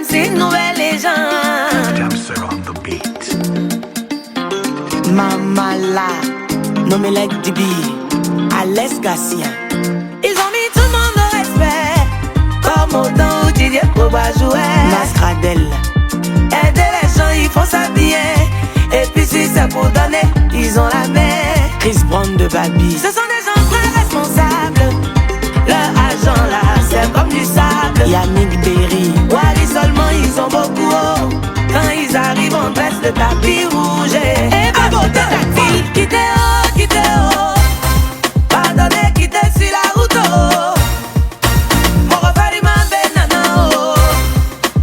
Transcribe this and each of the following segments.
c'est une nouvelle légende. Mamala, nommé like DB, Alès Gatien. Ils ont mis tout le monde au respect, comme autant où Didier Boba jouait. Mascradel. Aider les gens, ils font s'habiller. Et puis si c'est pour donner, ils ont la main. Chris Brown de Babi. Ce sont des gens très responsables. Leur argent là, c'est comme du sable. Yannick Berry. Wally seulement, ils ont beaucoup haut. Quand ils arrivent, on dresse le tapis rouge. Et pas beau tactile. Quittez haut. Pardonnez, quittez sur la route. Mon referiment Benana.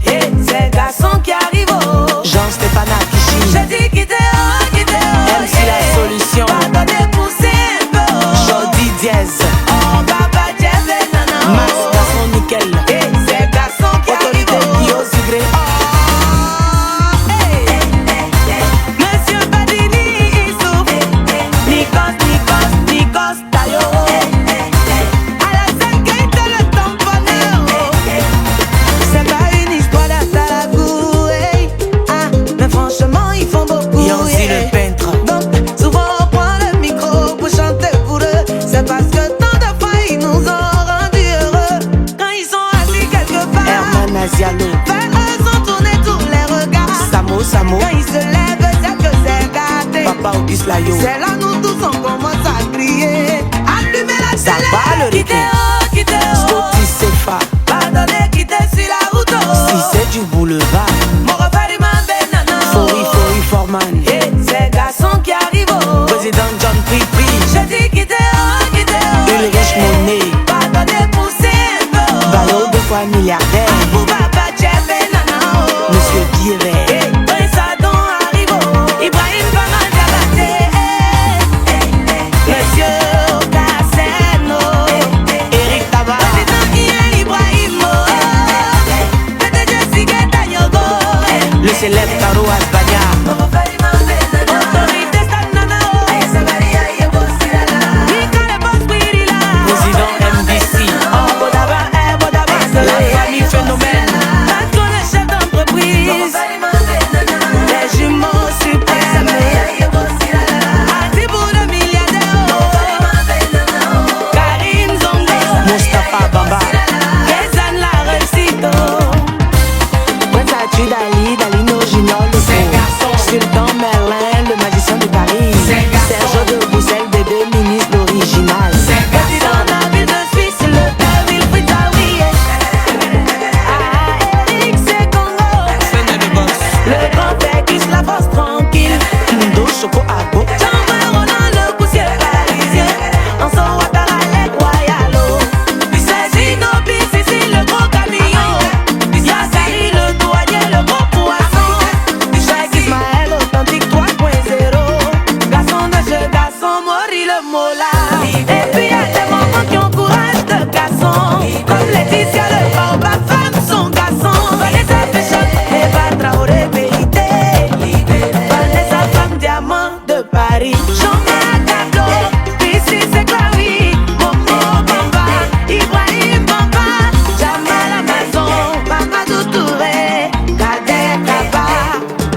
Et ces garçons qui arrivent. Jean-Stéphane Akichi. J'ai dit quittez haut. MC La Solution. Pardonnez, poussez un peu. Jody Diaz. Oh, Papa Jeff Benana. Max Garçon Nickel. Et ces garçons qui Autorité arrivent. Guillaume Zigré. Monsieur Badini, il souffle. Nikos, Tayo. À la scène, qu'il te le tamponneur. C'est pas une histoire d'Astalagou, hey. Ah, mais franchement, ils font beaucoup. Yancy le peintre. Donc, souvent, on prend le micro pour chanter pour eux. C'est parce que tant de fois, ils nous ont rendus heureux. Quand ils sont assis quelque part, Herman Azialo. vers eux sont tournés tous les regards. Samo. Quand ils se lèvent, c'est que c'est gâté. Papa Auguste Layo. C'est là nous tous on commence à crier. Allumez la Ça télé. va, le Quittez haut. Scotty Sefa. Pardonnez, quittez sur la route. Si c'est du boulevard. Mon referiment Benana. Fori Forman. Et ces garçons qui arrivent. Président John Pripri. Je dis quittez haut. Ulrich Monet. Pardonnez, poussez un peu. Bayo 2 fois milliardaire. Pour Papa Jeff Benana. Monsieur Biret. Et Prince Adam arrive. Ibrahim Baman Diabaté. Monsieur Casseno. Eric Tabar. Président Ian Ibrahim. PDG Sigeta Yogo. Le célèbre Caro Asbania. Autorité Stanana. Nicole Bosquirila. Président MDC. Bodaba. La famille Phénomène. Patron le chef d'entreprise. Les jumeaux suprêmes. Atibou le milliardaire. Karim Zongo. Mustapha Bamba. Kézan la réussite. Prince Atu Dalino Junior le Sultan Merlin, le magicien de Paris. Serge de Bruxelles, bébé ministre l'original. Président Nabil de Suisse, le père Wilfried Zawiye. Eric Sekongo. Le grand père Kiss la force tranquille. Mundo Choco Abo. Jean-Marie Roland, le poussière parisien. En son Ouattara, les royaux. C'est Zino, Bississi, le gros camion. Yassari, le douanier, le gros poisson. Cheikh Ismaël, authentique 3.0. Garçon de jeu, garçon, Mori le mola. Et puis y'a des mamans qui ont courage de garçon. Comme Laetitia, le baobab, femme, son garçon. Vanessa Péchoc, Eva Traoré, vérité. Vanessa, femme, diamant de Paris. Jean-Marc Tableau, ici c'est Clary. Momo Bamba, Ibrahim Bamba. Jamal Amazon, Mamadou Touré. Kader Kaba.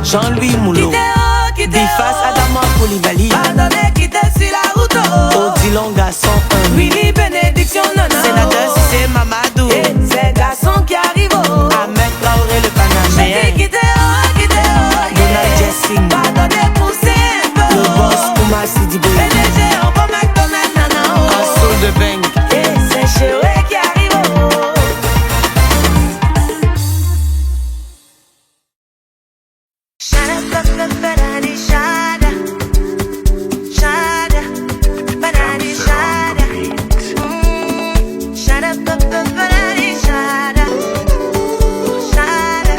Jean-Louis Moulot. Quittez Bifas Adama Koulibaly. Pardonnez, quittez sur la route. Odilon Garçon 1. Winnie Bénédiction, Nana. Sénateur Cissé Mamadou. Et ces garçons qui arrivent. Ahmed Traoré le J'ai dit Panaméen. quittez Donald Jessing. Pardonnez, poussez un peu. Le boss Oumar Sidibé. PDG, on va McDonald's, Nana. Assaut de Beng. Et c'est Chéoué qui arrive. Shada, banani, shada. Shada, banani, shada. Shada, banani, shada. Shada,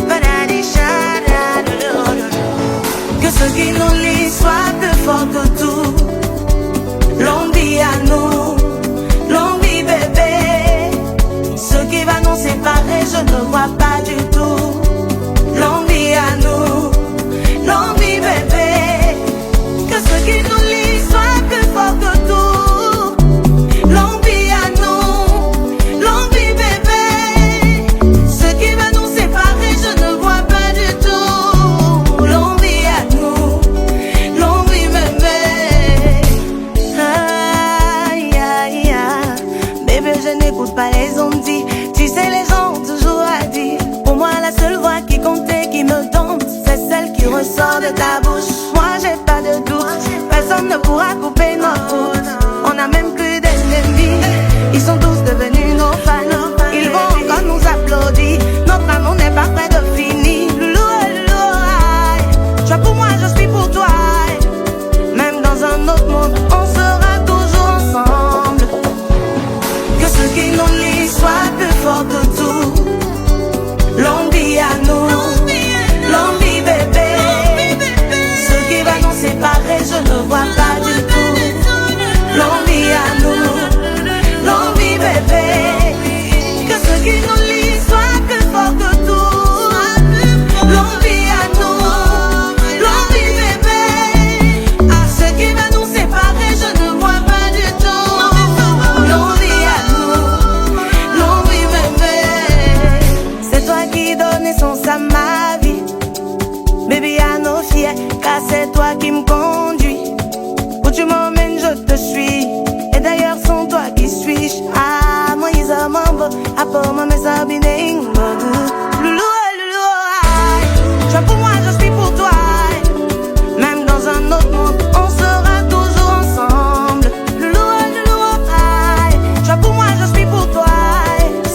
banani, shada. Que ceux qui nous lisent soient plus forts que tout. Longue vie à nous, longue vie bébé. Ce qui va nous séparer, je ne vois pas du tout. Longue vie à nous, longue vie bébé. Que ceux qui nous lisent soient plus forts que tout. Longue vie à nous, longue vie bébé. Ce qui va nous séparer. sais, les gens ont toujours à dire. Pour moi, la seule voix qui comptait, qui me tente, c'est celle qui ressort de ta bouche. Moi, j'ai pas de doute, personne ne pourra couper notre route. On a même plus d'ennemis, ils sont tous devenus nos fans. Ils vont encore nous applaudir, notre amour n'est pas près de finir. Loulou, loulou, aïe. Toi pour moi, je suis pour toi. Même dans un autre monde, on sera toujours ensemble. Que ce qui nous lie soit plus fort que tout. L'envie à nous, l'envie bébé. Ce qui va nous séparer, je ne vois pas du tout. L'envie à nous, l'envie bébé. Que ce qui nous lie soit plus fort que tout. L'envie à nous, l'envie bébé. À ce qui va nous séparer, je ne vois pas du tout. L'envie à nous, l'envie bébé. C'est toi qui donnes essence à ma vie. Baby, à nos fiers, car c'est toi qui me conduis. Où tu m'emmènes, je te suis. Et d'ailleurs, sans toi, qui suis-je? Ah, moi, ils ont mon beau. À pour moi, mais ça, bien, loulou, loulou, aïe. Toi pour moi, je suis pour toi. Même dans un autre monde, on sera toujours ensemble. Loulou, loulou, aïe. Toi pour moi, je suis pour toi.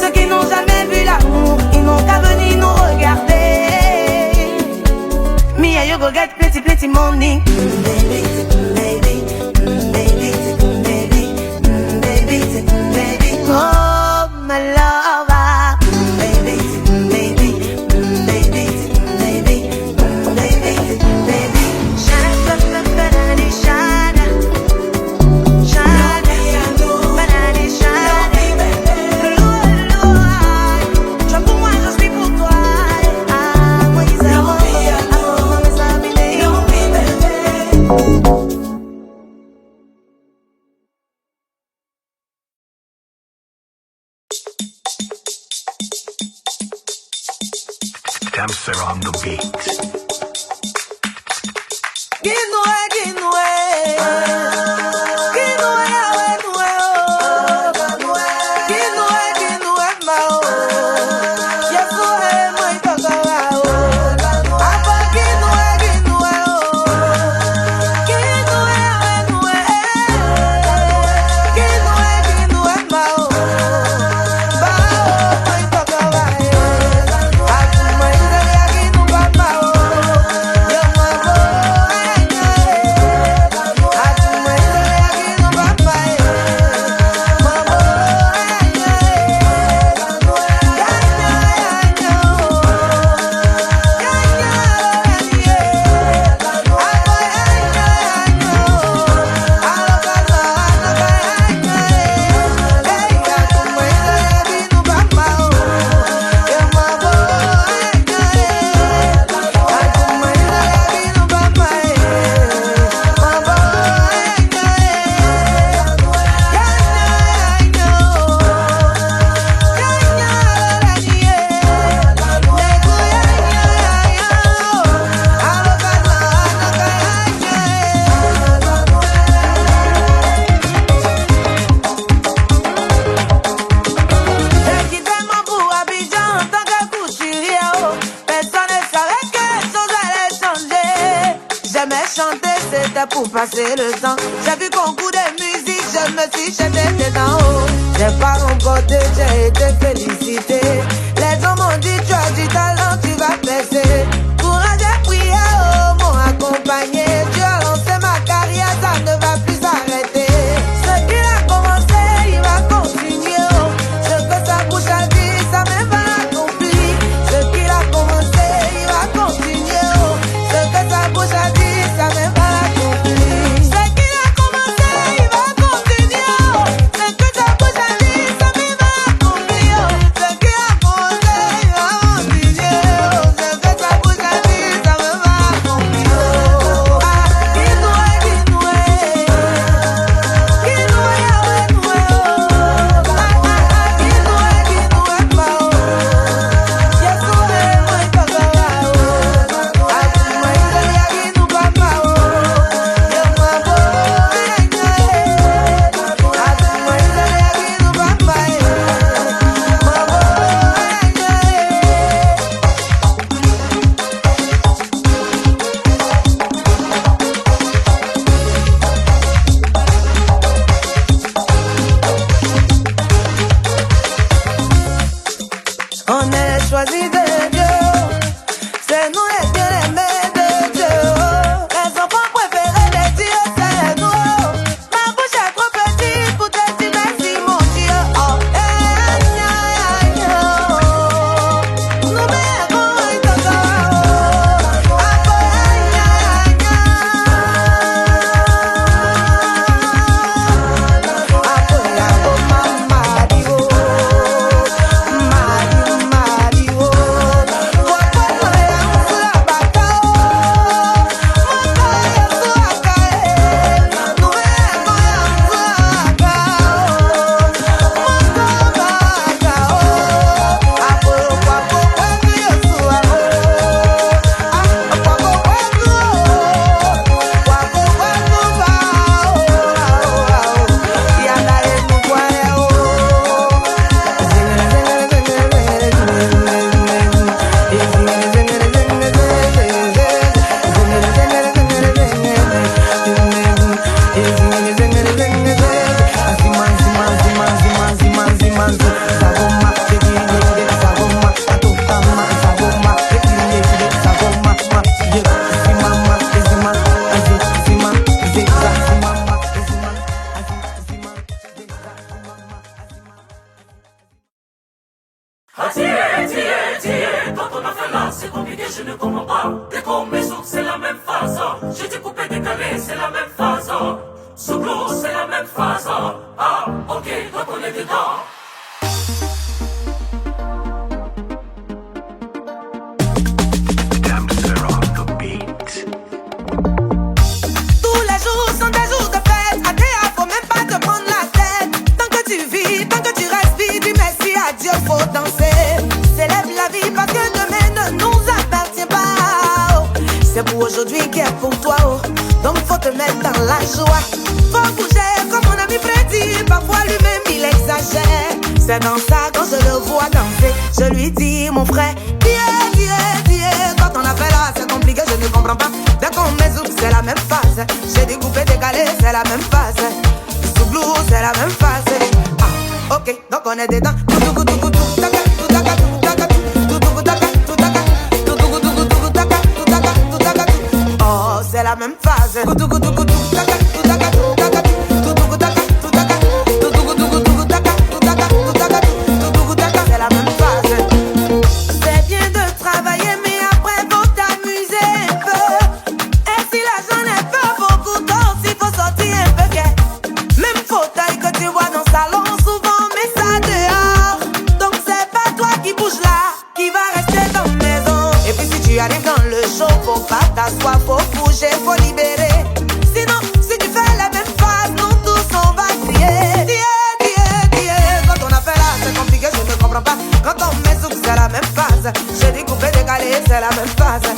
Ceux qui n'ont jamais vu l'amour, ils n'ont qu'à venir nous regarder. Me and you go get plenty, plenty money. Baby, baby, baby, baby, baby, baby. Oh, my lover. Baby, baby, baby, baby, baby, baby. Shana, banana, shana. Shana, banana, shana. Toi pour moi, je suis pour toi. Ah, moi, ils aiment. Damser on the beat. Pour passer le temps, j'ai vu concours de musique, je me suis jetée dedans. J'ai pas remporté, j'ai été félicité. Les gens m'ont dit tu as du talent, tu vas percer. Courage et prière m'ont accompagné. Tu as lancé ma carrière, ça ne va plus s'arrêter. Ce qu'il a commencé, il va continuer. Ce que sa bouche a dit, ça même va accomplir. Ce qu'il a commencé, il va continuer. Ce que sa bouche a dit, ça même va On est choisi de Dieu, c'est nous les bien-aimés de Dieu. Les enfants préférés de Dieu, c'est nous. Ma bouche est trop petite pour te dire merci mon Dieu. Oh, nous mettons un togo. C'est dans ça quand je le vois danser, je lui dis mon frère, quand on appelle là c'est compliqué, je ne comprends pas. Dès qu'on met zouk c'est la même phase, j'ai découpé, décalé, c'est la même phase. Sous blue c'est la même phase. Ah, ok, donc on est dedans. Oh, c'est la même phase. T'asseoir, faut bouger, faut libérer. Sinon, si tu fais la même phase, nous tous on va crier. Quand on appelle là, c'est compliqué, je ne comprends pas. Quand on met zouk, c'est la même phase. J'ai découpé, décalé, c'est la même phase.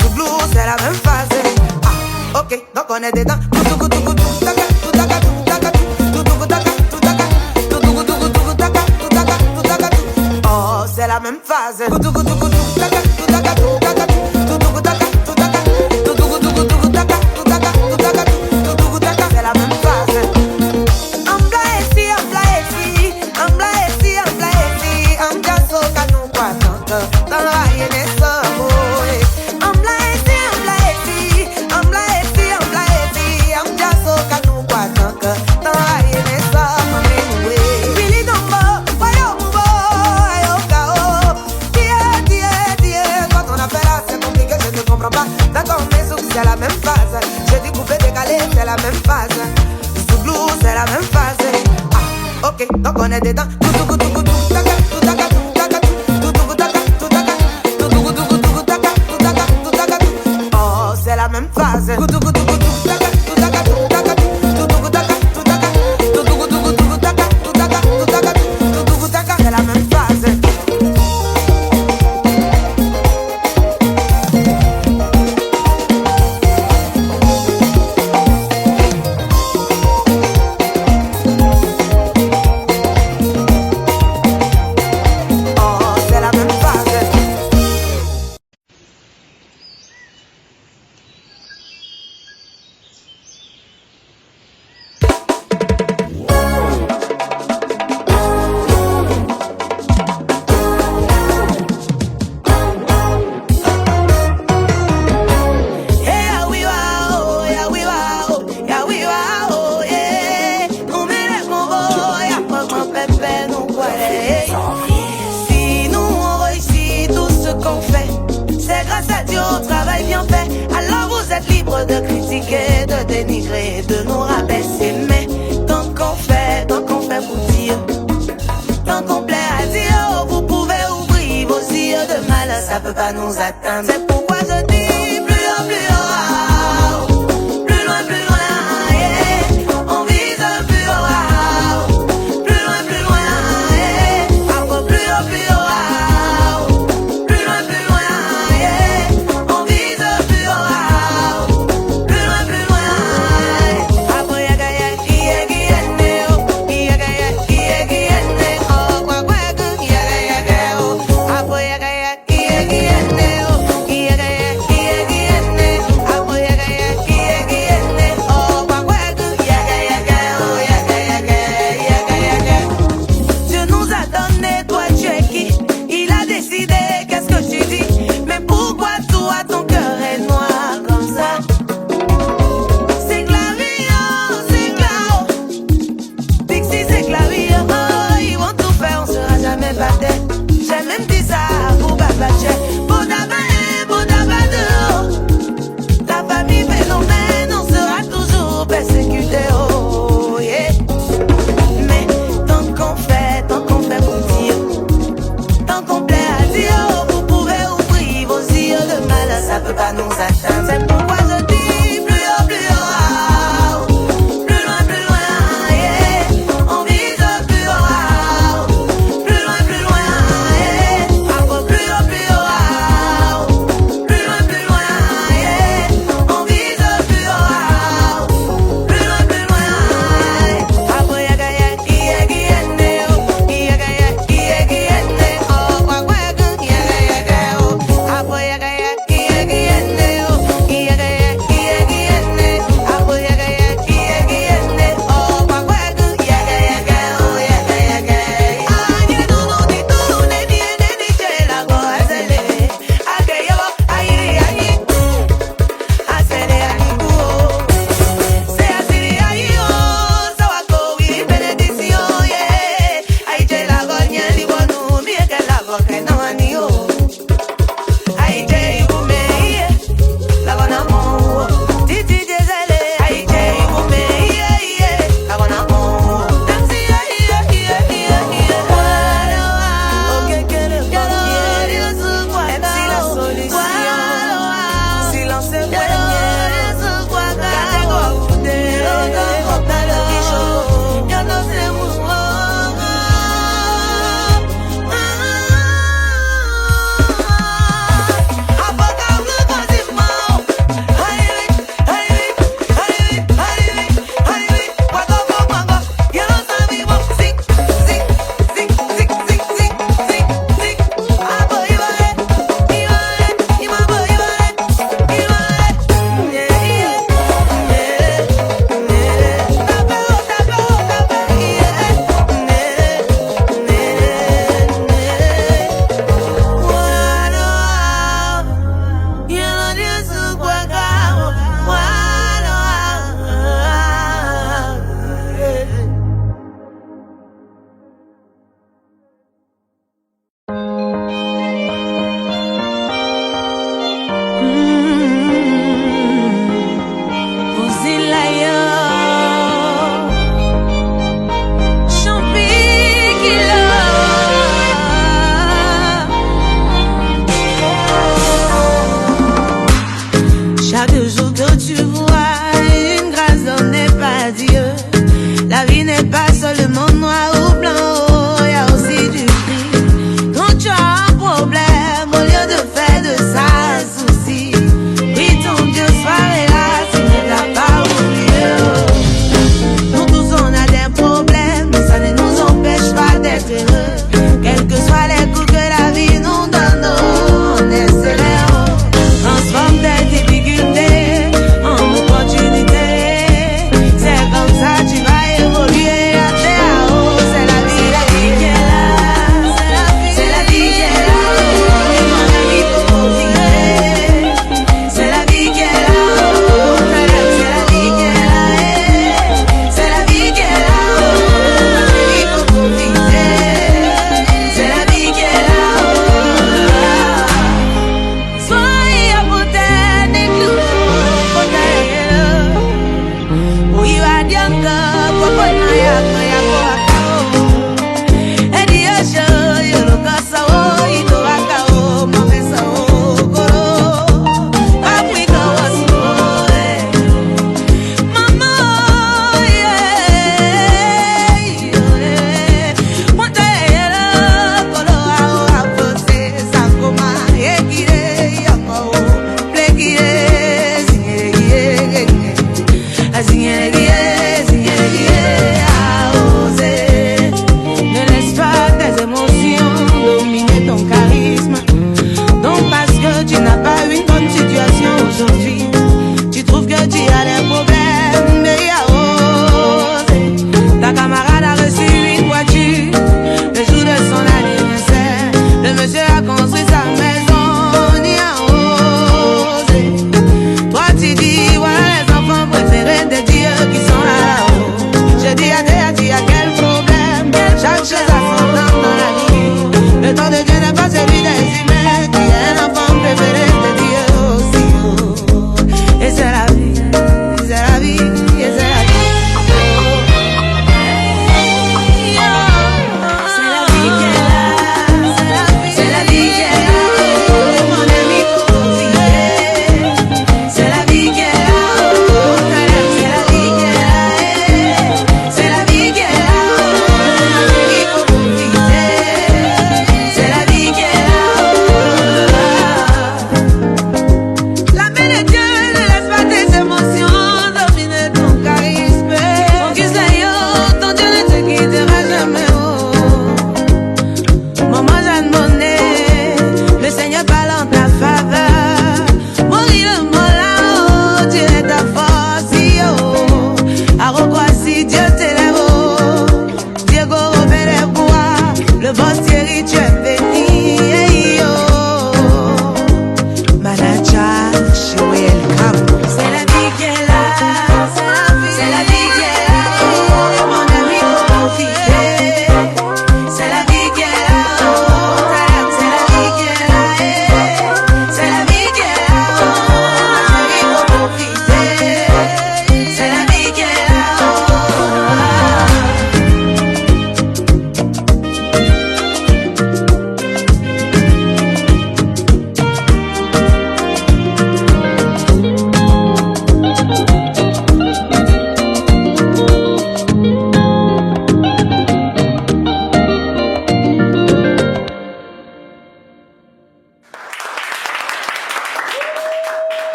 Sous blue, c'est la même phase. Ah, ok, donc on est dedans. Oh, c'est la même phase. C'est la même phase, j'ai découpé, décalé, c'est la même phase. Sous blue, c'est la même phase. Ah, ok, donc on est dedans. Oh, c'est la même phase. C'est la même phase. de critiquer, de dénigrer, de nous rabaisser. Mais tant qu'on fait pour dire, tant qu'on plaît à dire, vous pouvez ouvrir vos yeux de mal, ça peut pas nous atteindre. C'est pourquoi je dis plus haut, plus haut. Yeah.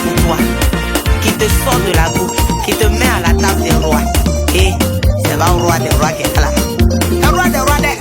pour toi, qui te sort de la boucle, qui te met à la table des rois. Et c'est pas un roi des rois qui est là. Le roi des rois des.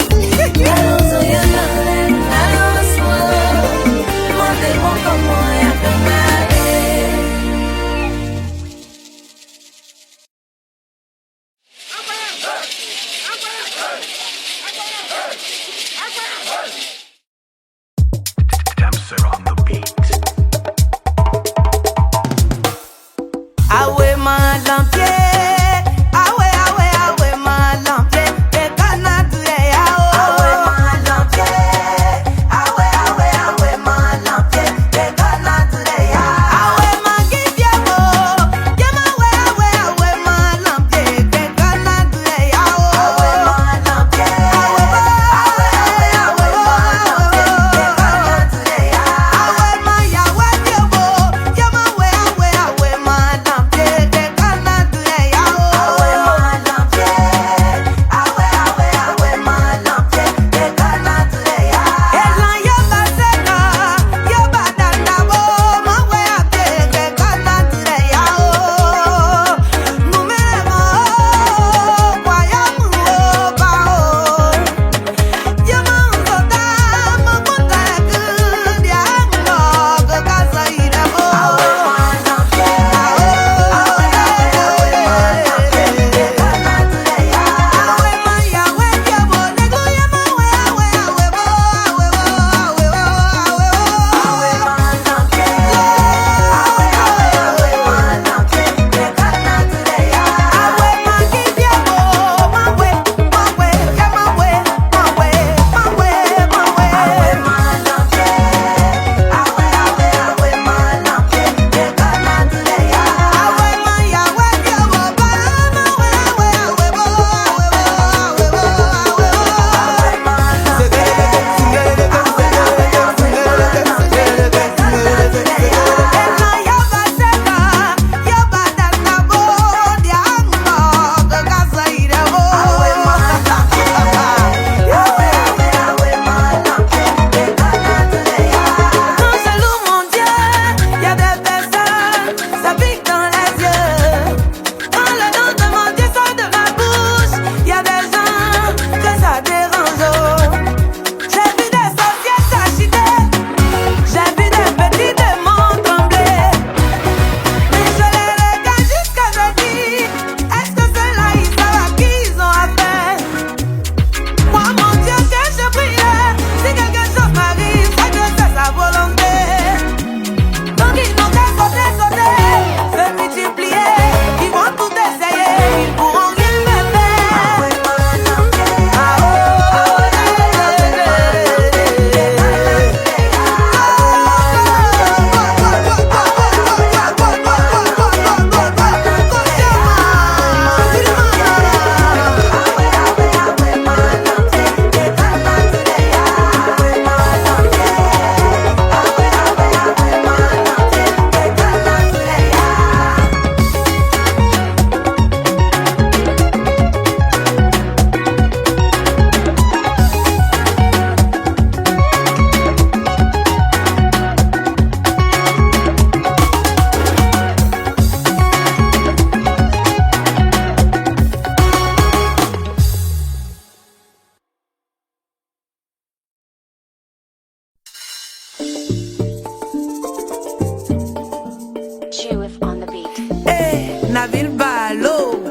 Nabil Balo,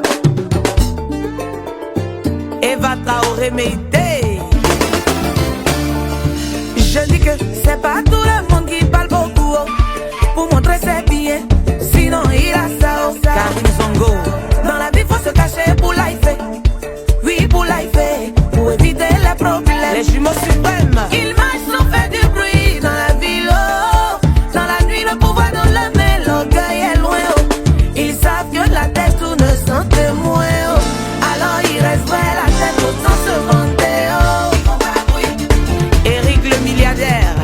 Eva Traoré Meïté. Je dis que c'est pas tout le monde qui parle beaucoup pour montrer ses billets, sinon il a ça. Karim Zongo, dans la vie faut se cacher pour life. Oui, pour life, pour éviter les problèmes. Les jumeaux suprêmes, ils marchent sans faire du bruit dans la ville. Oh, dans la nuit, le pouvoir dans la main, l'orgueil est loin. Oh. Ils savent que la tête tourne sans témoin. Oh. Alors ils restent vrai la tête autant se vanter. Oh. Eric le milliardaire,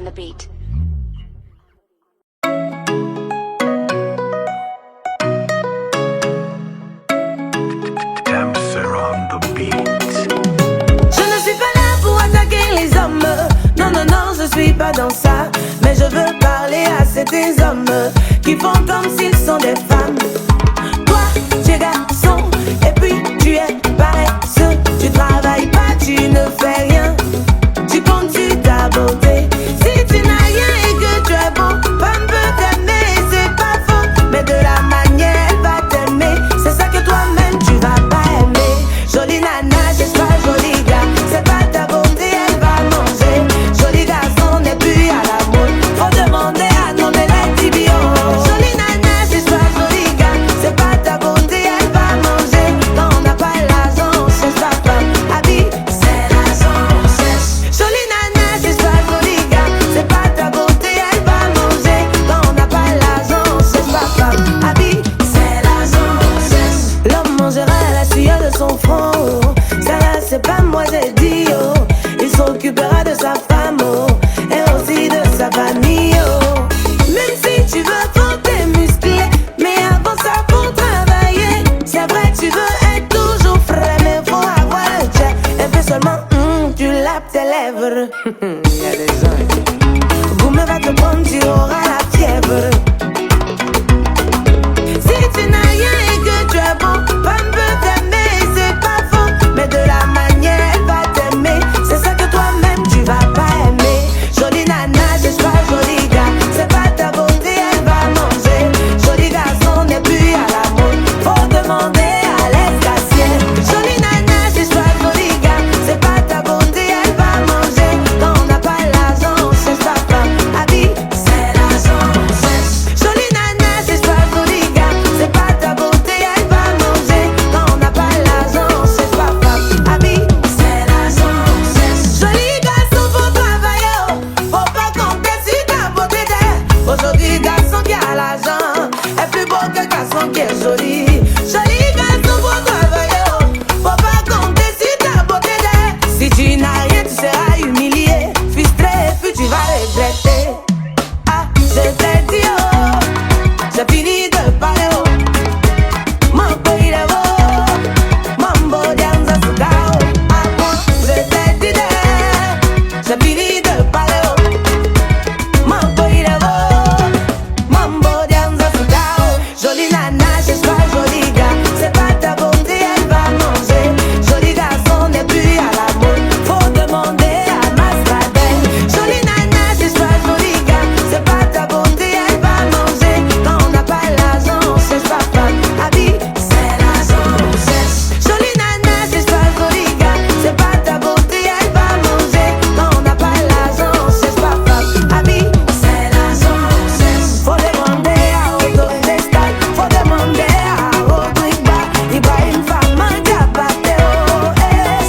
the beat. Damser on the beat. Je ne suis pas là pour attaquer les hommes. Non, non, non, je suis pas dans ça. Mais je veux parler à ces hommes qui font comme s'ils sont des femmes. Toi, tu es garçon, et puis tu es paresseux. Tu travailles pas, tu ne fais rien. Tu comptes sur ta beauté. Si tu n'as rien et que tu es beau, femme peut t'aimer, c'est pas faux. Mais de la manière, elle va t'aimer. C'est ça que toi-même tu vas pas aimer. Jolie nana, c'est pas joli gars. C'est pas ta beauté, elle va manger. Joli garçon n'est plus à la mode. Faut demander à nommer les tibios. Jolie nana, c'est pas joli gars. C'est pas ta beauté, elle va manger. Quand on n'a pas l'argent, on cherche pas femme. Habille, c'est l'argent, on cherche. Jolie nana, c'est pas joli gars. C'est pas ta beauté, elle va manger. Quand on n'a pas l'argent, on cherche pas femme. Habille, c'est l'argent, on cherche. L'homme mangera la sueur de son front. Oh. Ça là, c'est pas moi, j'ai dit. Oh. Il s'occupera de sa femme. Oh. Et aussi de sa famille. Oh. Même si tu veux, faut t'es musclé. Mais avant ça, faut travailler. C'est vrai, tu veux être toujours frais. Mais faut avoir le jet. Et puis seulement, tu lapes tes lèvres. Y'a des gens. Gourmet va te prendre, tu auras la fièvre. Si tu n'as rien et que tu es bon, femme peut t'aimer, c'est pas faux. Mais de la manière, elle va t'aimer. C'est ça que toi-même tu vas pas aimer. Jolie nana, c'est pas joli gars. C'est pas ta beauté, elle va manger. Joli garçon n'est plus à la mode. Faut demander à l'escasier. Jolie nana, c'est pas joli gars. C'est pas ta beauté, elle va manger. Quand on n'a pas l'argent, on cherche pas femme. Habille, c'est l'argent, on cherche. Jolie nana, c'est pas joli gars. C'est pas ta beauté, elle va manger. Quand on n'a pas l'argent, on cherche pas femme. Habille, c'est l'argent, on cherche. Joli garçon, faut travailler. Oh. Faut pas compter sur ta beauté d'elle. Aujourd'hui, garçon qui a l'argent est plus beau que garçon qui est joli. Joli garçon, faut travailler. Oh. Faut pas compter sur ta beauté d'elle. Si tu n'as rien, tu seras humilié, frustré, puis tu vas regretter. Ah, je t'ai dit, oh, j'ai fini de parler, oh. Mambo il est beau, mambo danza sudao. Ah, moi, je t'ai dit, j'ai fini de parler, oh. Mambo il est beau, mambo danza sudao. Jolie nana, c'est pas joli gars. C'est pas ta beauté, elle va manger. Joli garçon n'est plus à la mode. Faut demander à Masradel. Jolie nana, c'est pas joli gars. C'est pas ta beauté, elle va manger. Quand on n'a pas l'argent, on cherche pas femme. Habille, c'est l'argent, on cherche. Jolie nana, c'est pas joli gars. C'est pas ta beauté, elle va manger. Quand on n'a pas l'argent, on cherche pas femme. Habille, c'est l'argent, on cherche. Faut demander à Otto Destal. Faut demander à Rodrigo. Ibrahim Fama, Diabate, oh,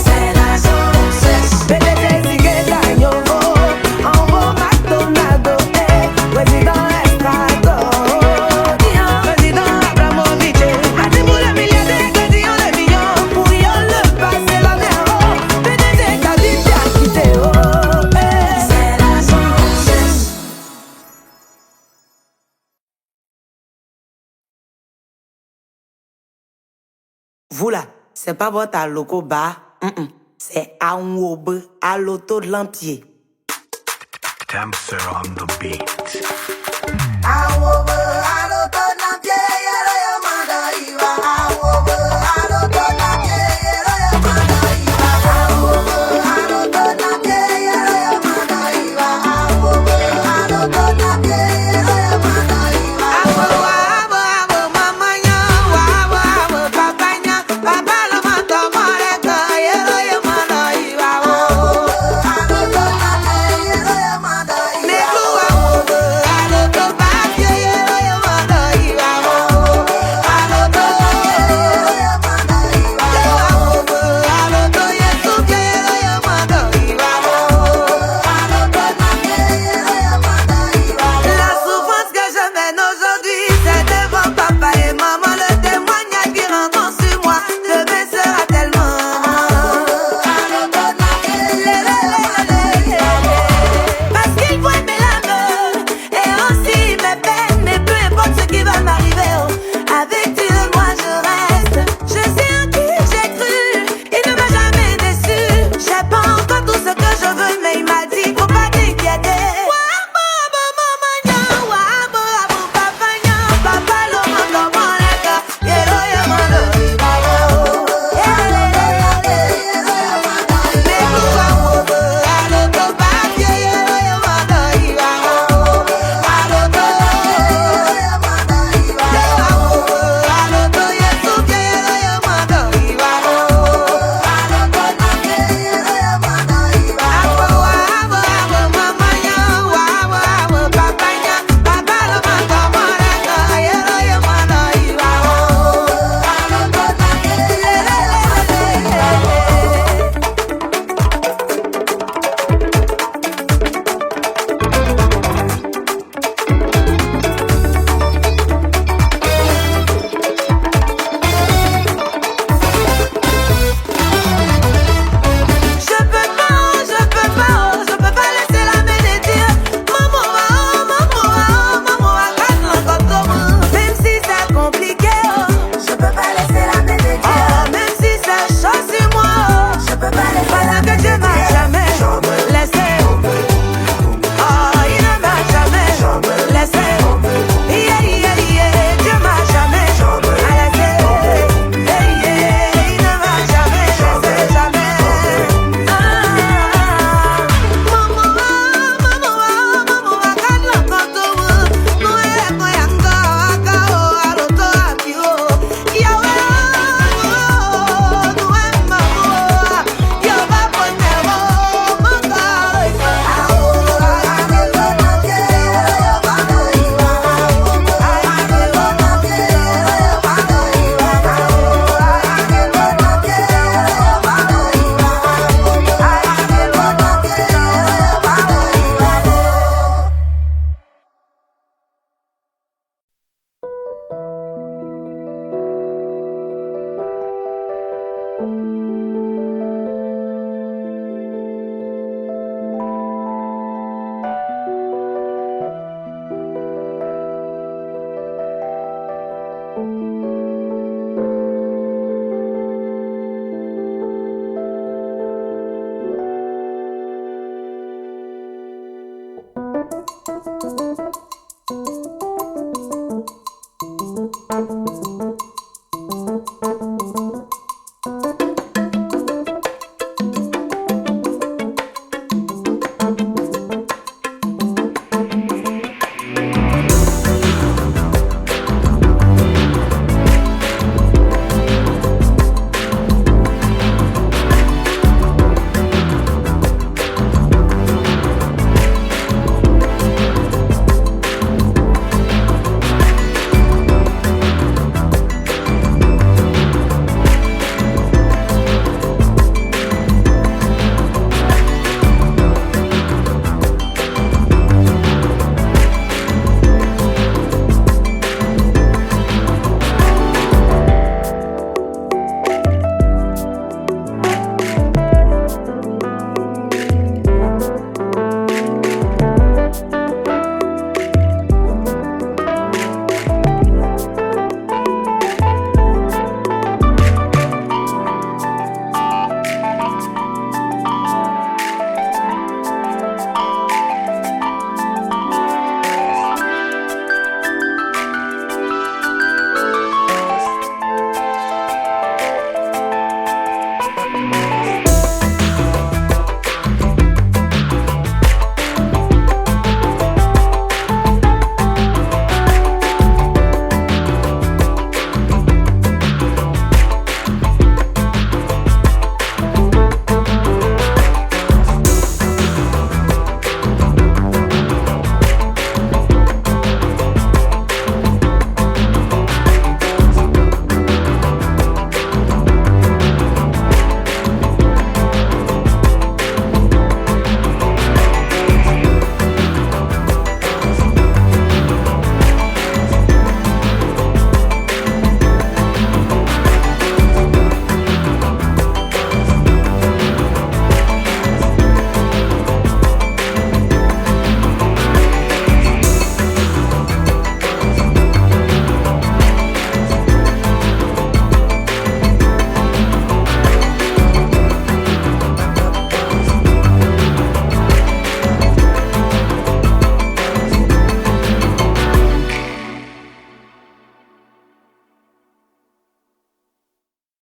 c'est l'argent, on cherche. PDG Zigueta, Yovo, Envo McDonaldo, président Estrado, président Abramovich, Atibou le milliardaire, Gadion le million, pour yo le passer la mer, oh, PDG Kadija quitté, oh, c'est l'argent, on cherche. Vous là, c'est pas votre loco bas, c'est à un wobe à l'auto de l'empied. Damser on the beat. À un wobe